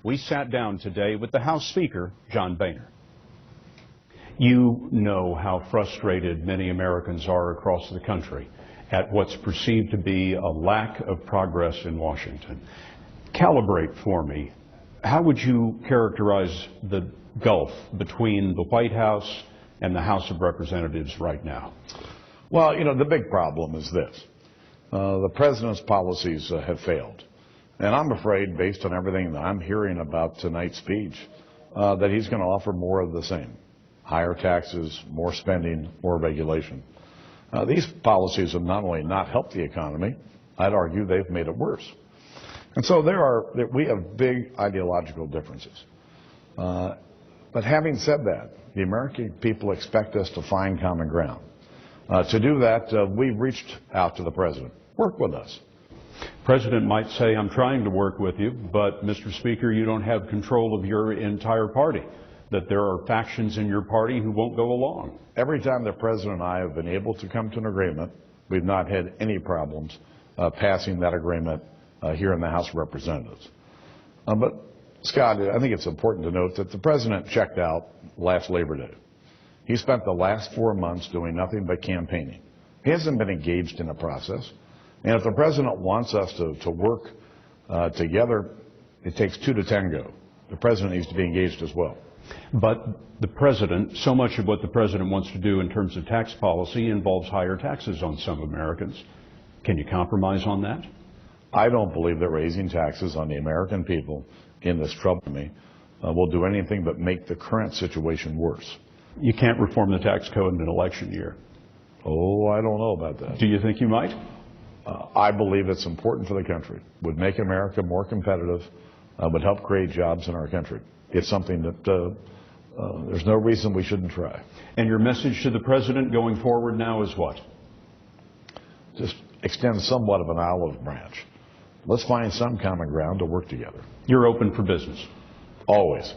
We sat down today with the House Speaker, John Boehner. You know how frustrated many Americans are across the country at what's perceived to be a lack of progress in Washington. Calibrate for me. How would you characterize the gulf between the White House and the House of Representatives right now? Well, you know, the big problem is this. The president's policies have failed. And I'm afraid, based on everything that I'm hearing about tonight's speech, that he's going to offer more of the same. Higher taxes, more spending, more regulation. These policies have not only not helped the economy, I'd argue they've made it worse. And so we have big ideological differences. But having said that, the American people expect us to find common ground. To do that, we've reached out to the president. Work with us. President might say, I'm trying to work with you, but, Mr. Speaker, you don't have control of your entire party, that there are factions in your party who won't go along. Every time the president and I have been able to come to an agreement, we've not had any problems passing that agreement here in the House of Representatives. But, Scott, I think it's important to note that the president checked out last Labor Day. He spent the last 4 months doing nothing but campaigning. He hasn't been engaged in a process. And if the president wants us to work together, it takes two to tango. The president needs to be engaged as well. But the president, so much of what the president wants to do in terms of tax policy involves higher taxes on some Americans. Can you compromise on that? I don't believe that raising taxes on the American people in this trouble will do anything but make the current situation worse. You can't reform the tax code in an election year. Oh, I don't know about that. Do you think you might? I believe it's important for the country, would make America more competitive, would help create jobs in our country. It's something that there's no reason we shouldn't try. And your message to the president going forward now is what? Just extend somewhat of an olive branch. Let's find some common ground to work together. You're open for business? Always.